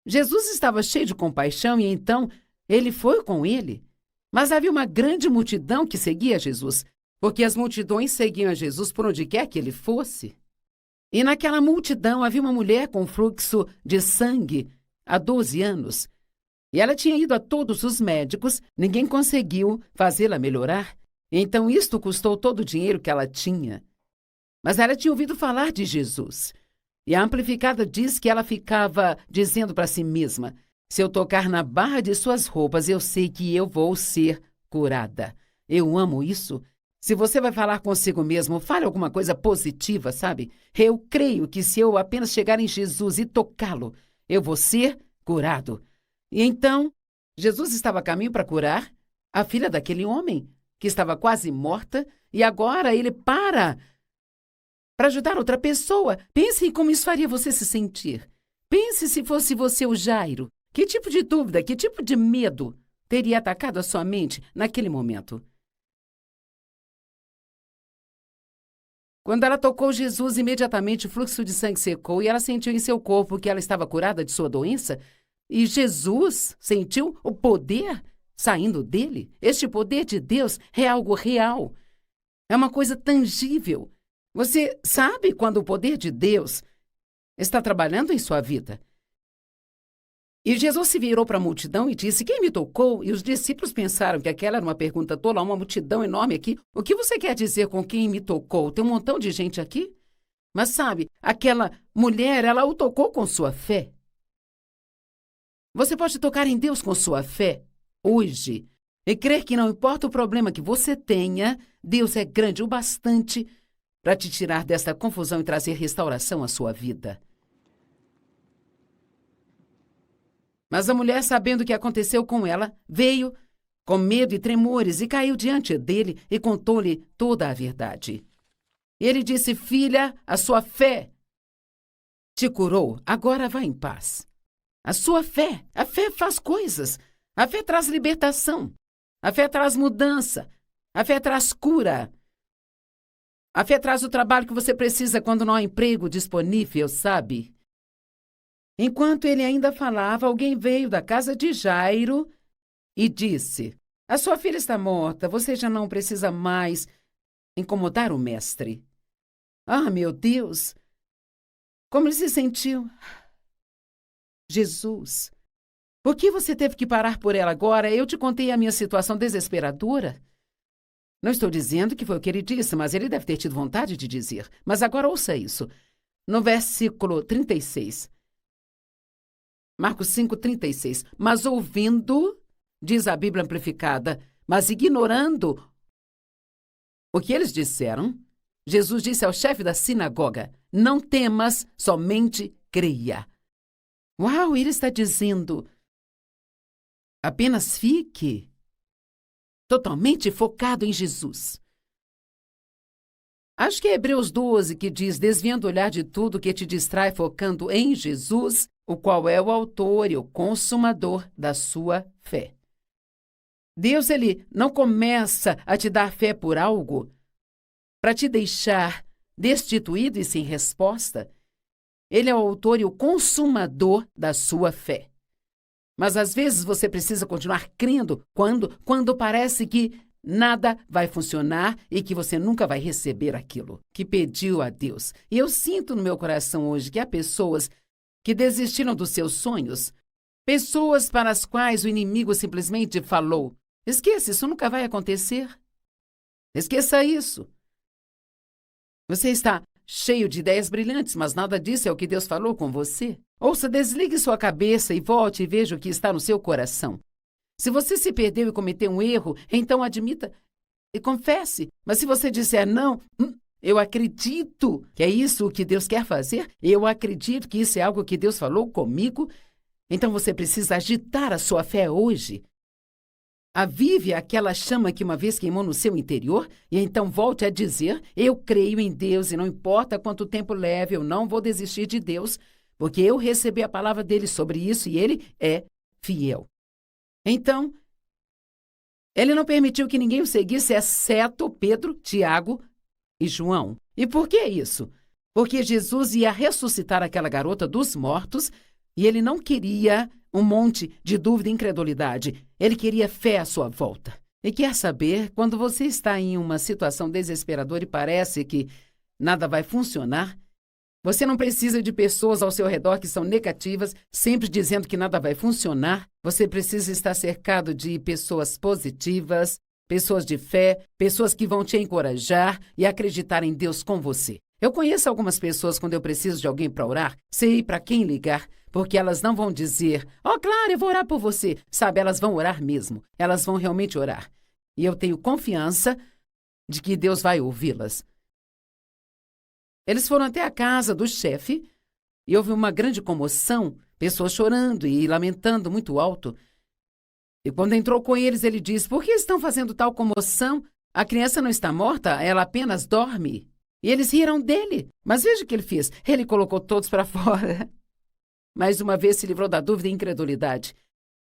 Jesus estava cheio de compaixão e então ele foi com ele. Mas havia uma grande multidão que seguia Jesus, porque as multidões seguiam a Jesus por onde quer que ele fosse. E naquela multidão havia uma mulher com fluxo de sangue há 12 anos. E ela tinha ido a todos os médicos, ninguém conseguiu fazê-la melhorar. Então isto custou todo o dinheiro que ela tinha. Mas ela tinha ouvido falar de Jesus. E a amplificada diz que ela ficava dizendo para si mesma, se eu tocar na barra de suas roupas, eu sei que eu vou ser curada. Eu amo isso. Se você vai falar consigo mesmo, fale alguma coisa positiva, sabe? Eu creio que se eu apenas chegar em Jesus e tocá-lo, eu vou ser curado. E então, Jesus estava a caminho para curar a filha daquele homem, que estava quase morta, e agora ele para ajudar outra pessoa. Pense em como isso faria você se sentir. Pense se fosse você o Jairo. Que tipo de dúvida, que tipo de medo teria atacado a sua mente naquele momento? Quando ela tocou Jesus, imediatamente o fluxo de sangue secou e ela sentiu em seu corpo que ela estava curada de sua doença. E Jesus sentiu o poder saindo dele. Este poder de Deus é algo real. É uma coisa tangível. Você sabe quando o poder de Deus está trabalhando em sua vida. E Jesus se virou para a multidão e disse, quem me tocou? E os discípulos pensaram que aquela era uma pergunta tola, uma multidão enorme aqui. O que você quer dizer com quem me tocou? Tem um montão de gente aqui. Mas sabe, aquela mulher, ela o tocou com sua fé. Você pode tocar em Deus com sua fé hoje. e crer que não importa o problema que você tenha, Deus é grande o bastante para te tirar desta confusão e trazer restauração à sua vida. Mas a mulher, sabendo o que aconteceu com ela, veio com medo e tremores e caiu diante dele e contou-lhe toda a verdade. Ele disse: Filha, a sua fé te curou, agora vá em paz. A fé faz coisas. A fé traz libertação. A fé traz mudança. A fé traz cura. A fé traz o trabalho que você precisa quando não há emprego disponível, sabe? Enquanto ele ainda falava, alguém veio da casa de Jairo e disse: A sua filha está morta, você já não precisa mais incomodar o mestre. Ah, meu Deus! Como ele se sentiu? Jesus, por que você teve que parar por ela agora? Eu te contei a minha situação desesperadora. Não estou dizendo que foi o que ele disse, mas ele deve ter tido vontade de dizer. Mas agora ouça isso. No versículo 36. Marcos 5:36. Mas ouvindo, diz a Bíblia amplificada, mas ignorando o que eles disseram, Jesus disse ao chefe da sinagoga: Não temas, somente creia. Uau, ele está dizendo: apenas fique totalmente focado em Jesus. Acho que é Hebreus 12 que diz: desviando o olhar de tudo que te distrai, focando em Jesus, o qual é o autor e o consumador da sua fé. Deus, ele não começa a te dar fé por algo para te deixar destituído e sem resposta. Ele é o autor e o consumador da sua fé. Mas às vezes você precisa continuar crendo quando parece que nada vai funcionar e que você nunca vai receber aquilo que pediu a Deus. E eu sinto no meu coração hoje que há pessoas que desistiram dos seus sonhos, pessoas para as quais o inimigo simplesmente falou: esqueça, isso nunca vai acontecer. Esqueça isso. Você está cheio de ideias brilhantes, mas nada disso é o que Deus falou com você. Ouça, desligue sua cabeça e volte e veja o que está no seu coração. Se você se perdeu e cometeu um erro, então admita e confesse. Mas se você disser não, eu acredito que é isso o que Deus quer fazer, eu acredito que isso é algo que Deus falou comigo, então você precisa agitar a sua fé hoje. Avive aquela chama que uma vez queimou no seu interior e então volte a dizer: eu creio em Deus e não importa quanto tempo leve, eu não vou desistir de Deus, porque eu recebi a palavra dele sobre isso e ele é fiel. Então, ele não permitiu que ninguém o seguisse, exceto Pedro, Tiago e João. E por que isso? Porque Jesus ia ressuscitar aquela garota dos mortos e ele não queria um monte de dúvida e incredulidade. Ele queria fé à sua volta. E quer saber, quando você está em uma situação desesperadora e parece que nada vai funcionar, você não precisa de pessoas ao seu redor que são negativas, sempre dizendo que nada vai funcionar. Você precisa estar cercado de pessoas positivas, pessoas de fé, pessoas que vão te encorajar e acreditar em Deus com você. Eu conheço algumas pessoas quando eu preciso de alguém para orar, sei para quem ligar, porque elas não vão dizer: claro, eu vou orar por você. Sabe, elas vão orar mesmo. Elas vão realmente orar. E eu tenho confiança de que Deus vai ouvi-las. Eles foram até a casa do chefe e houve uma grande comoção, pessoas chorando e lamentando muito alto. E quando entrou com eles, ele disse: por que estão fazendo tal comoção? A criança não está morta, ela apenas dorme. E eles riram dele. Mas veja o que ele fez. Ele colocou todos para fora. Mais uma vez se livrou da dúvida e incredulidade.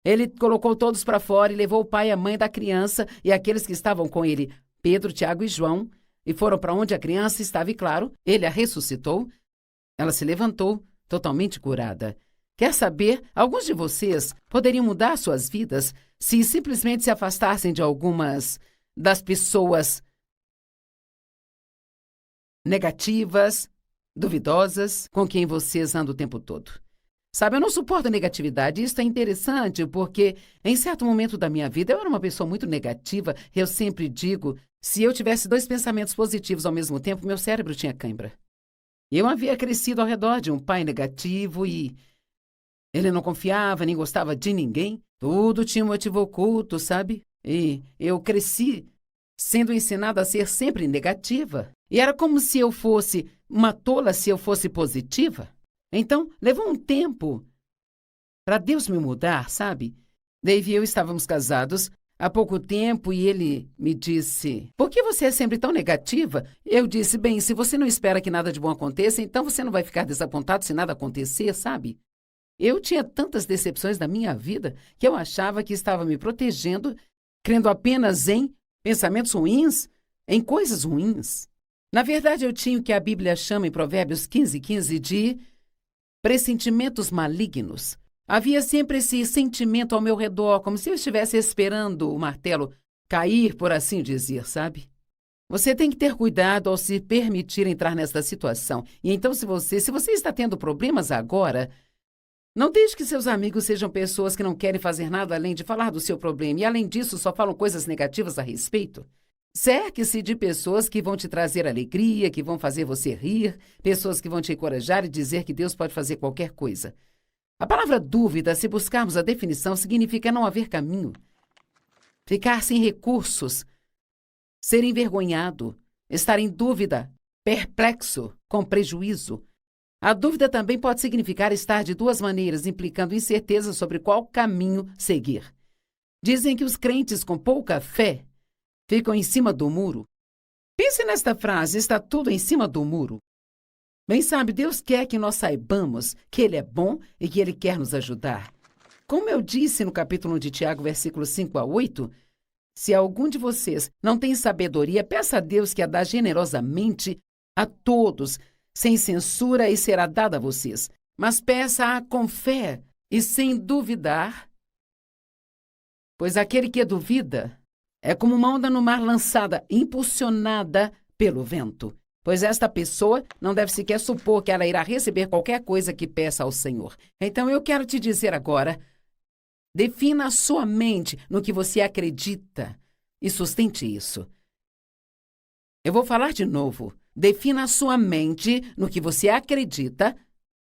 Ele colocou todos para fora e levou o pai e a mãe da criança e aqueles que estavam com ele, Pedro, Tiago e João, e foram para onde a criança estava e, claro, ele a ressuscitou. Ela se levantou, totalmente curada. Quer saber? Alguns de vocês poderiam mudar suas vidas se simplesmente se afastassem de algumas das pessoas negativas, duvidosas, com quem vocês andam o tempo todo. Sabe, eu não suporto a negatividade. Isso é interessante porque, em certo momento da minha vida, eu era uma pessoa muito negativa. Eu sempre digo, se eu tivesse 2 pensamentos positivos ao mesmo tempo, meu cérebro tinha cãibra. Eu havia crescido ao redor de um pai negativo e ele não confiava nem gostava de ninguém. Tudo tinha um motivo oculto, sabe? E eu cresci sendo ensinada a ser sempre negativa. E era como se eu fosse uma tola se eu fosse positiva. Então, levou um tempo para Deus me mudar, sabe? Dave e eu estávamos casados há pouco tempo e ele me disse: "Por que você é sempre tão negativa?" Eu disse: "Bem, se você não espera que nada de bom aconteça, então você não vai ficar desapontado se nada acontecer, sabe?" Eu tinha tantas decepções na minha vida que eu achava que estava me protegendo, crendo apenas em pensamentos ruins, em coisas ruins. Na verdade, eu tinha o que a Bíblia chama em Provérbios 15:15 de pressentimentos malignos. Havia sempre esse sentimento ao meu redor, como se eu estivesse esperando o martelo cair, por assim dizer, sabe? Você tem que ter cuidado ao se permitir entrar nesta situação. E então, se você está tendo problemas agora, não deixe que seus amigos sejam pessoas que não querem fazer nada além de falar do seu problema e, além disso, só falam coisas negativas a respeito. Cerque-se de pessoas que vão te trazer alegria, que vão fazer você rir, pessoas que vão te encorajar e dizer que Deus pode fazer qualquer coisa. A palavra dúvida, se buscarmos a definição, significa não haver caminho, ficar sem recursos, ser envergonhado, estar em dúvida, perplexo, com prejuízo. A dúvida também pode significar estar de duas maneiras, implicando incerteza sobre qual caminho seguir. Dizem que os crentes com pouca fé ficam em cima do muro. Pense nesta frase: está tudo em cima do muro. Bem sabe, Deus quer que nós saibamos que Ele é bom e que Ele quer nos ajudar. Como eu disse no capítulo 1 de Tiago, versículos 5-8, se algum de vocês não tem sabedoria, peça a Deus que a dá generosamente a todos, sem censura, e será dada a vocês. Mas peça-a com fé e sem duvidar, pois aquele que duvida é como uma onda no mar lançada, impulsionada pelo vento. Pois esta pessoa não deve sequer supor que ela irá receber qualquer coisa que peça ao Senhor. Então eu quero te dizer agora, defina a sua mente no que você acredita e sustente isso. Eu vou falar de novo. Defina a sua mente no que você acredita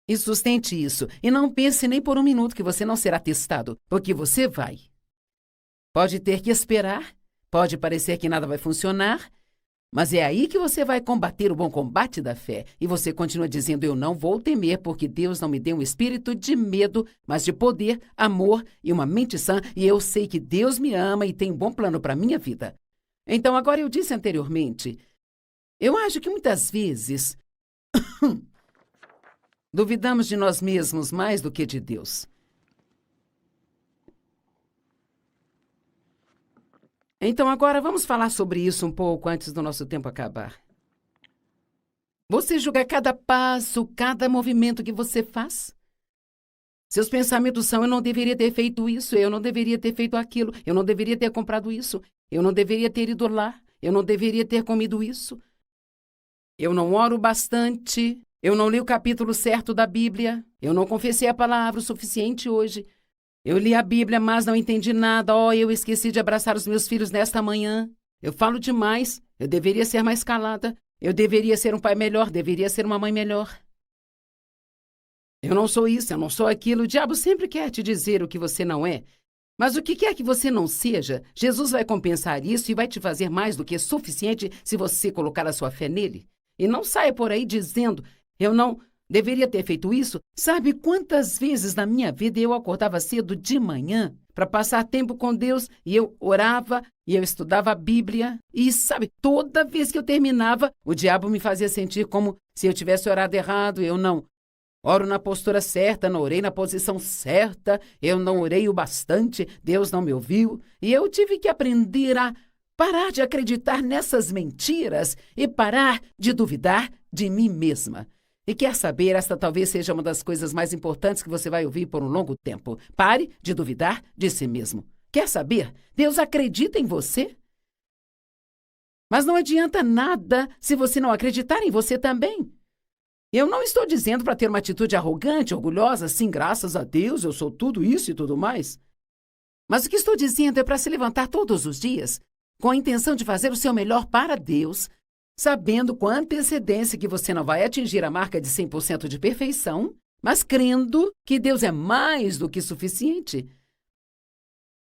e sustente isso. E não pense nem por um minuto que você não será testado, porque você vai. Pode ter que esperar, pode parecer que nada vai funcionar, mas é aí que você vai combater o bom combate da fé. E você continua dizendo: eu não vou temer, porque Deus não me deu um espírito de medo, mas de poder, amor e uma mente sã. E eu sei que Deus me ama e tem um bom plano para a minha vida. Então, agora eu disse anteriormente, eu acho que muitas vezes duvidamos de nós mesmos mais do que de Deus. Então, agora vamos falar sobre isso um pouco antes do nosso tempo acabar. Você julga cada passo, cada movimento que você faz? Seus pensamentos são: eu não deveria ter feito isso, eu não deveria ter feito aquilo, eu não deveria ter comprado isso, eu não deveria ter ido lá, eu não deveria ter comido isso. Eu não oro bastante, eu não li o capítulo certo da Bíblia, eu não confessei a palavra o suficiente hoje. Eu li a Bíblia, mas não entendi nada. Eu esqueci de abraçar os meus filhos nesta manhã. Eu falo demais. Eu deveria ser mais calada. Eu deveria ser um pai melhor. Deveria ser uma mãe melhor. Eu não sou isso, eu não sou aquilo. O diabo sempre quer te dizer o que você não é. Mas o que quer que você não seja, Jesus vai compensar isso e vai te fazer mais do que suficiente se você colocar a sua fé nele. E não saia por aí dizendo: eu não deveria ter feito isso. Sabe quantas vezes na minha vida eu acordava cedo de manhã para passar tempo com Deus e eu orava e eu estudava a Bíblia. E sabe, toda vez que eu terminava, o diabo me fazia sentir como se eu tivesse orado errado. Eu não oro na postura certa, não orei na posição certa, eu não orei o bastante, Deus não me ouviu. E eu tive que aprender a parar de acreditar nessas mentiras e parar de duvidar de mim mesma. E quer saber, esta talvez seja uma das coisas mais importantes que você vai ouvir por um longo tempo. Pare de duvidar de si mesmo. Quer saber? Deus acredita em você. Mas não adianta nada se você não acreditar em você também. Eu não estou dizendo para ter uma atitude arrogante, orgulhosa, sim, graças a Deus, eu sou tudo isso e tudo mais. Mas o que estou dizendo é para se levantar todos os dias com a intenção de fazer o seu melhor para Deus, sabendo com antecedência que você não vai atingir a marca de 100% de perfeição, mas crendo que Deus é mais do que suficiente.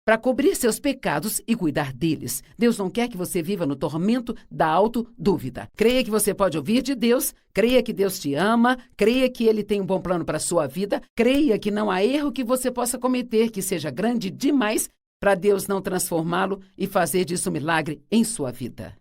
para cobrir seus pecados e cuidar deles. Deus não quer que você viva no tormento da autodúvida. Creia que você pode ouvir de Deus, creia que Deus te ama, creia que Ele tem um bom plano para a sua vida, creia que não há erro que você possa cometer que seja grande demais para Deus não transformá-lo e fazer disso um milagre em sua vida.